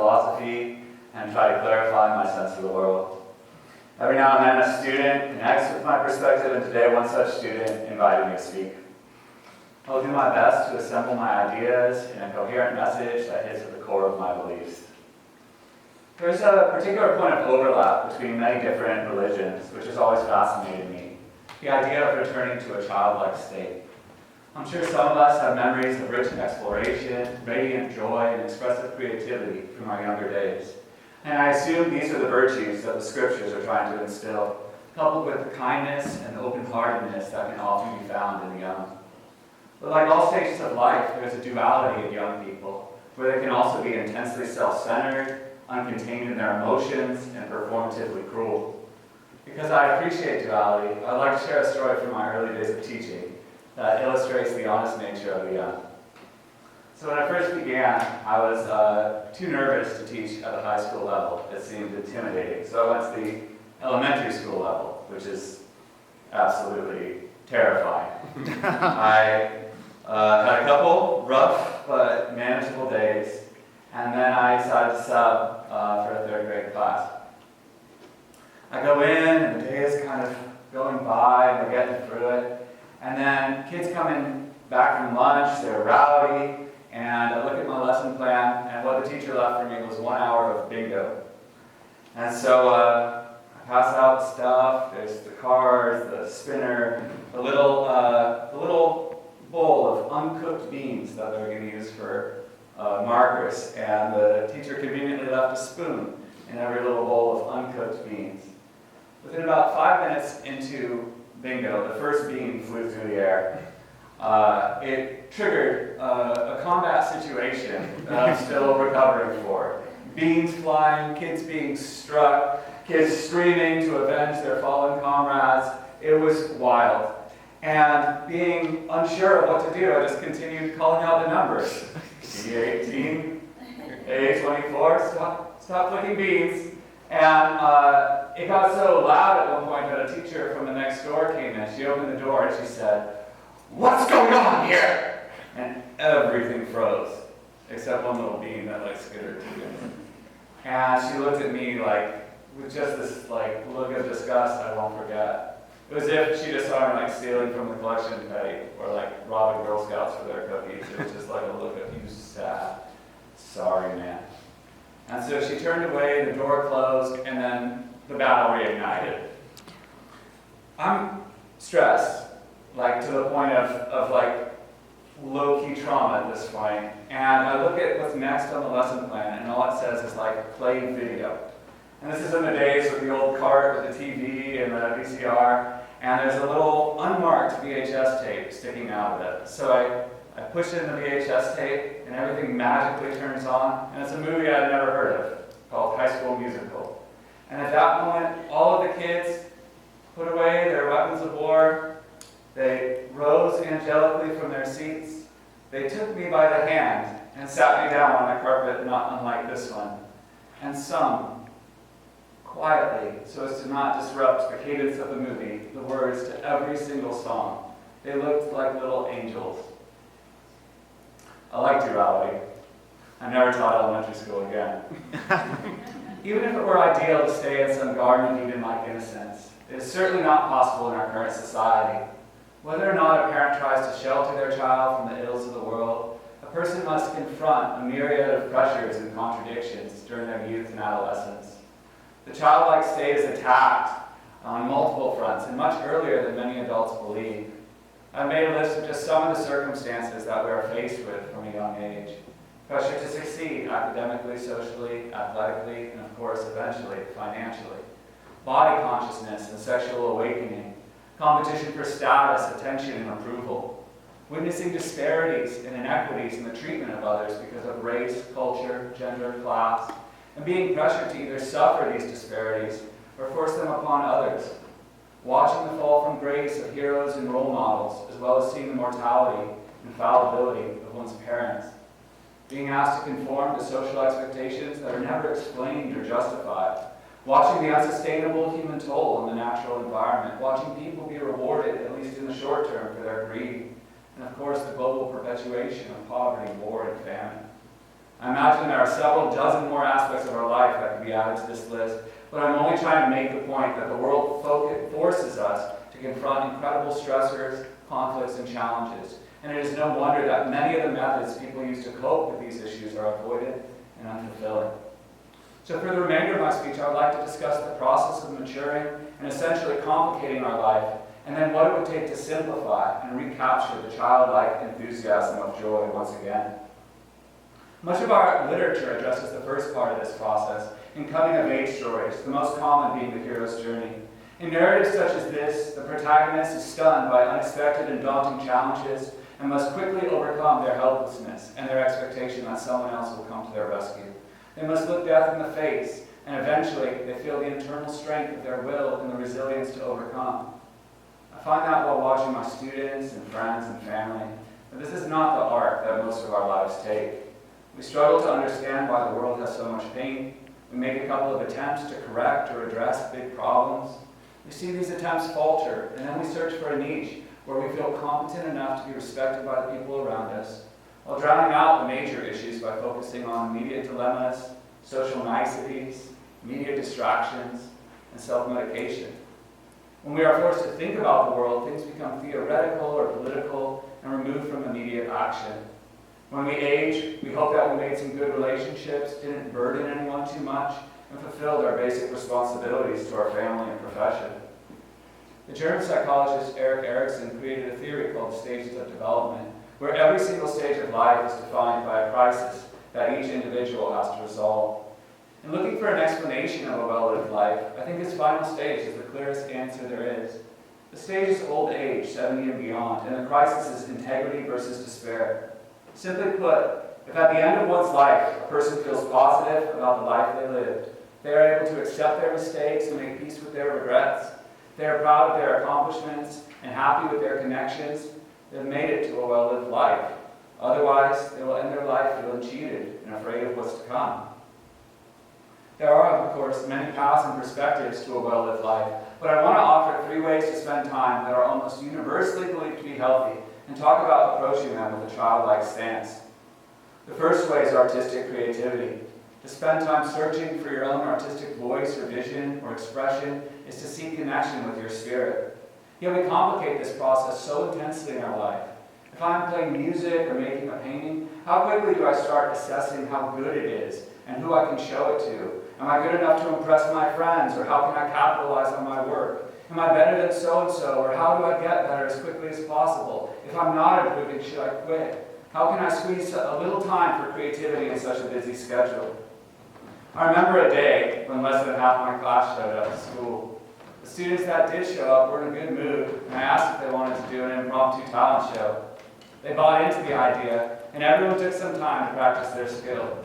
philosophy and try to clarify my sense of the world. Every now and then a student connects with my perspective, and today one such student invited me to speak. I'll do my best to assemble my ideas in a coherent message that hits at the core of my beliefs. There's a particular point of overlap between many different religions, which has always fascinated me: the idea of returning to a childlike state. I'm sure some of us have memories of rich exploration, radiant joy, and expressive creativity from our younger days. And I assume these are the virtues that the scriptures are trying to instill, coupled with the kindness and open-heartedness that can often be found in the young. But like all stages of life, there's a duality in young people, where they can also be intensely self-centered, uncontained in their emotions, and performatively cruel. Because I appreciate duality, I'd like to share a story from my early days of teaching that illustrates the honest nature of the young. So when I first began, I was too nervous to teach at the high school level. It seemed intimidating. So I went to the elementary school level, which is absolutely terrifying. I had a couple rough but manageable days, and then I decided to sub for a third grade class. I go in, and the day is kind of going by, and we're getting through it. And then kids coming back from lunch, they're rowdy, and I look at my lesson plan, and what the teacher left for me was 1 hour of bingo. And so I pass out stuff. There's the cards, the spinner, the little bowl of uncooked beans that they're going to use for markers, and the teacher conveniently left a spoon in every little bowl of uncooked beans. Within about 5 minutes into bingo, the first bean flew through the air. It triggered a combat situation that I'm still recovering for. Beans flying, kids being struck, kids screaming to avenge their fallen comrades. It was wild. And being unsure of what to do, I just continued calling out the numbers. D18, A24, stop flicking beans. And it got so loud at one point that a teacher from the next door came in. She opened the door and she said, "What's going on here?" And everything froze, except one little bean that skittered. And she looked at me with just this look of disgust I won't forget. It was as if she just saw me stealing from the collection petty, or robbing Girl Scouts for their cookies. It was just a look of, "You sad, sorry man." And so she turned away, the door closed, and then the battle reignited. I'm stressed, to the point of low-key trauma at this point. And I look at what's next on the lesson plan, and all it says is play video. And this is in the days with the old cart with the TV and the VCR, and there's a little unmarked VHS tape sticking out of it. So I push in the VHS tape, and everything magically turns on, and it's a movie I'd never heard of, called High School Musical. And at that moment, all of the kids put away their weapons of war. They rose angelically from their seats. They took me by the hand and sat me down on a carpet not unlike this one, and sung quietly, so as to not disrupt the cadence of the movie, the words to every single song. They looked like little angels. I like duality. I never taught elementary school again. Even if it were ideal to stay in some garden of Eden-like innocence, it is certainly not possible in our current society. Whether or not a parent tries to shelter their child from the ills of the world, a person must confront a myriad of pressures and contradictions during their youth and adolescence. The childlike state is attacked on multiple fronts and much earlier than many adults believe. I've made a list of just some of the circumstances that we are faced with from a young age. Pressure to succeed academically, socially, athletically, and of course, eventually, financially. Body consciousness and sexual awakening. Competition for status, attention, and approval. Witnessing disparities and inequities in the treatment of others because of race, culture, gender, class. And being pressured to either suffer these disparities or force them upon others. Watching the fall from grace of heroes and role models, as well as seeing the mortality and fallibility of one's parents. Being asked to conform to social expectations that are never explained or justified. Watching the unsustainable human toll on the natural environment. Watching people be rewarded, at least in the short term, for their greed. And of course, the global perpetuation of poverty, war, and famine. I imagine there are several dozen more aspects of our life that could be added to this list, but I'm only trying to make the point that the world forces us to confront incredible stressors, conflicts, and challenges. And it is no wonder that many of the methods people use to cope with these issues are avoided and unfulfilling. So for the remainder of my speech, I would like to discuss the process of maturing and essentially complicating our life, and then what it would take to simplify and recapture the childlike enthusiasm of joy once again. Much of our literature addresses the first part of this process in coming-of-age stories, the most common being the hero's journey. In narratives such as this, the protagonist is stunned by unexpected and daunting challenges and must quickly overcome their helplessness and their expectation that someone else will come to their rescue. They must look death in the face, and eventually they feel the internal strength of their will and the resilience to overcome. I find that while watching my students and friends and family, that this is not the arc that most of our lives take. We struggle to understand why the world has so much pain. We make a couple of attempts to correct or address big problems. We see these attempts falter, and then we search for a niche where we feel competent enough to be respected by the people around us, while drowning out the major issues by focusing on immediate dilemmas, social niceties, media distractions, and self-medication. When we are forced to think about the world, things become theoretical or political and removed from immediate action. When we age, we hope that we made some good relationships, didn't burden anyone too much, and fulfilled our basic responsibilities to our family and profession. The German psychologist Erik Erikson created a theory called the stages of development, where every single stage of life is defined by a crisis that each individual has to resolve. In looking for an explanation of a well-lived life, I think his final stage is the clearest answer there is. The stage is old age, 70 and beyond, and the crisis is integrity versus despair. Simply put, if at the end of one's life a person feels positive about the life they lived, they are able to accept their mistakes and make peace with their regrets, they are proud of their accomplishments and happy with their connections, they've made it to a well-lived life. Otherwise, they will end their life feeling cheated and afraid of what's to come. There are, of course, many paths and perspectives to a well-lived life, but I want to offer 3 ways to spend time that are almost universally believed to be healthy, and talk about approaching them with a childlike stance. The first way is artistic creativity. To spend time searching for your own artistic voice or vision or expression is to seek connection with your spirit. Yet we complicate this process so intensely in our life. If I'm playing music or making a painting, how quickly do I start assessing how good it is and who I can show it to? Am I good enough to impress my friends, or how can I capitalize on my work? Am I better than so-and-so, or how do I get better as quickly as possible? If I'm not improving, should I quit? How can I squeeze a little time for creativity in such a busy schedule? I remember a day when less than half my class showed up to school. The students that did show up were in a good mood, and I asked if they wanted to do an impromptu talent show. They bought into the idea, and everyone took some time to practice their skill.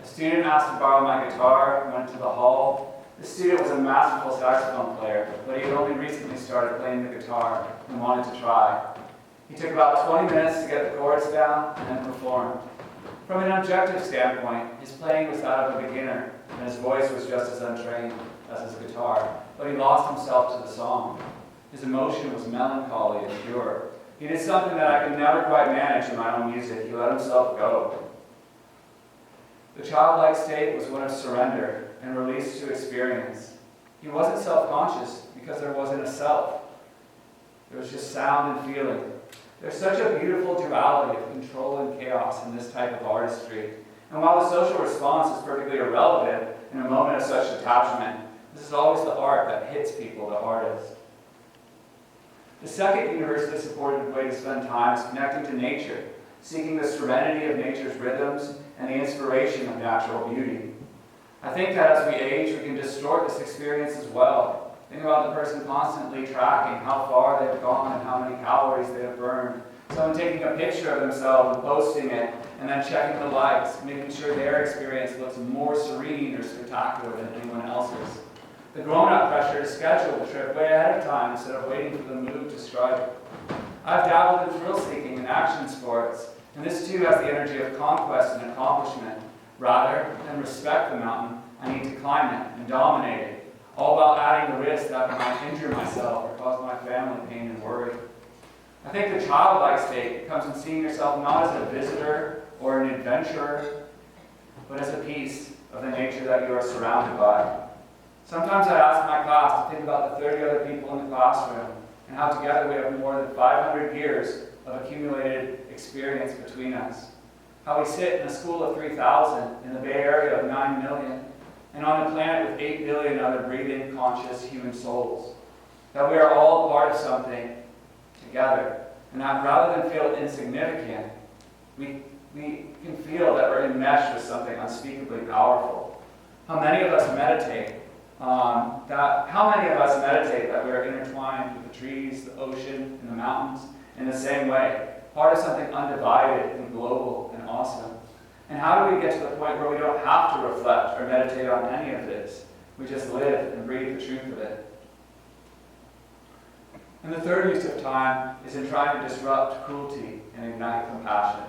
A student asked to borrow my guitar and went to the hall. The student was a masterful saxophone player, but he had only recently started playing the guitar and wanted to try. He took about 20 minutes to get the chords down and then performed. From an objective standpoint, his playing was that of a beginner, and his voice was just as untrained as his guitar, but he lost himself to the song. His emotion was melancholy and pure. He did something that I could never quite manage in my own music. He let himself go. The childlike state was one of surrender and release to experience. He wasn't self-conscious because there wasn't a self. There was just sound and feeling. There's such a beautiful duality of control and chaos in this type of artistry. And while the social response is perfectly irrelevant in a moment of such detachment, this is always the art that hits people the hardest. The second universally supported way to spend time is connecting to nature, seeking the serenity of nature's rhythms and the inspiration of natural beauty. I think that as we age, we can distort this experience as well. Think about the person constantly tracking how far they've gone and how many calories they have burned. Someone taking a picture of themselves and posting it, and then checking the likes, making sure their experience looks more serene or spectacular than anyone else's. The grown-up pressure to schedule the trip way ahead of time instead of waiting for the mood to strike. I've dabbled in thrill-seeking and action sports, and this too has the energy of conquest and accomplishment. Rather than respect the mountain, I need to climb it and dominate it, all while adding the risk that I might injure myself or cause my family pain and worry. I think the childlike state comes in seeing yourself not as a visitor or an adventurer, but as a piece of the nature that you are surrounded by. Sometimes I ask my class to think about the 30 other people in the classroom and how together we have more than 500 years of accumulated experience between us. How we sit in a school of 3,000 in the Bay Area of 9 million and on a planet with 8 billion other breathing, conscious human souls. That we are all part of something together, and that rather than feel insignificant, we can feel that we're enmeshed with something unspeakably powerful. How many of us meditate that we are intertwined with the trees, the ocean, and the mountains in the same way, part of something undivided and global and awesome? And how do we get to the point where we don't have to reflect or meditate on any of this? We just live and breathe the truth of it. And the third use of time is in trying to disrupt cruelty and ignite compassion.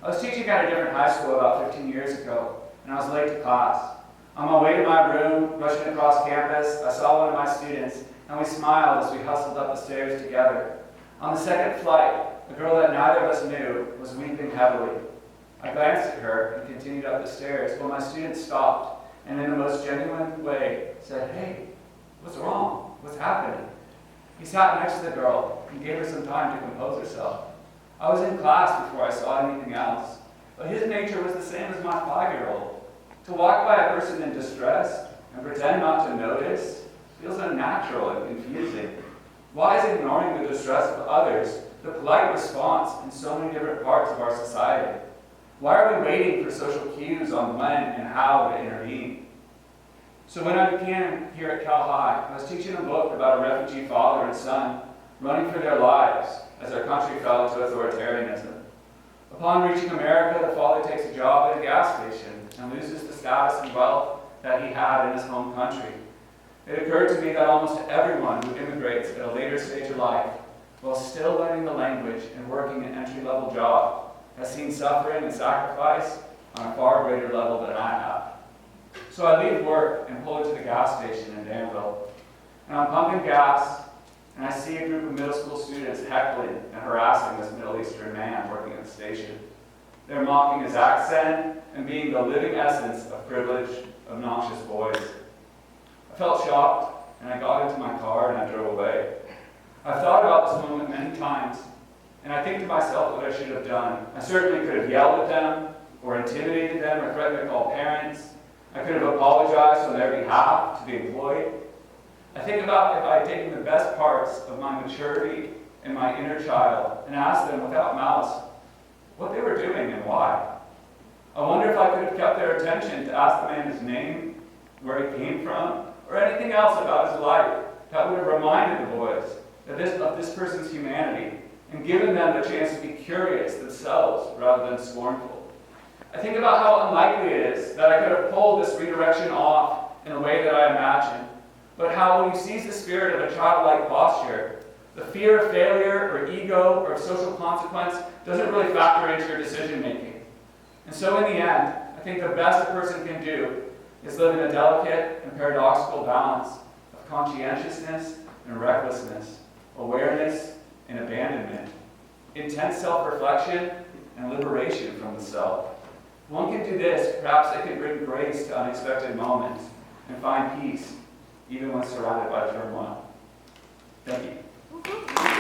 I was teaching at a different high school about 15 years ago, and I was late to class. On my way to my room, rushing across campus, I saw one of my students, and we smiled as we hustled up the stairs together. On the second flight, a girl that neither of us knew was weeping heavily. I glanced at her and continued up the stairs, while my student stopped, and in the most genuine way said, "Hey, what's wrong? What's happening?" He sat next to the girl and gave her some time to compose herself. I was in class before I saw anything else, but his nature was the same as my 5-year-old. To walk by a person in distress and pretend not to notice feels unnatural and confusing. Why is ignoring the distress of others the polite response in so many different parts of our society? Why are we waiting for social cues on when and how to intervene? So when I began here at Cal High, I was teaching a book about a refugee father and son running for their lives as their country fell into authoritarianism. Upon reaching America, the father takes a job at a gas station and loses the status and wealth that he had in his home country. It occurred to me that almost everyone who immigrates at a later stage of life, while still learning the language and working an entry-level job, has seen suffering and sacrifice on a far greater level than I have. So I leave work and pull into the gas station in Danville. And I'm pumping gas, and I see a group of middle school students heckling and harassing this Middle Eastern man working at the station. They're mocking his accent and being the living essence of privileged, obnoxious boys. I felt shocked, and I got into my car and I drove away. I've thought about this moment many times, and I think to myself what I should have done. I certainly could have yelled at them, or intimidated them, or threatened to call parents. I could have apologized on their behalf to the employee. I think about if I had taken the best parts of my maturity and my inner child and asked them without malice what they were doing and why. I wonder if I could have kept their attention to ask the man his name, where he came from, or anything else about his life that would have reminded the boys of this person's humanity and given them the chance to be curious themselves rather than scornful. I think about how unlikely it is that I could have pulled this redirection off in the way that I imagined, but how when you seize the spirit of a childlike posture, the fear of failure or ego or of social consequence doesn't really factor into your decision making. And so in the end, I think the best a person can do is live in a delicate and paradoxical balance of conscientiousness and recklessness, awareness and abandonment, intense self-reflection and liberation from the self. If one can do this, perhaps they can bring grace to unexpected moments and find peace, even when surrounded by turmoil. Thank you.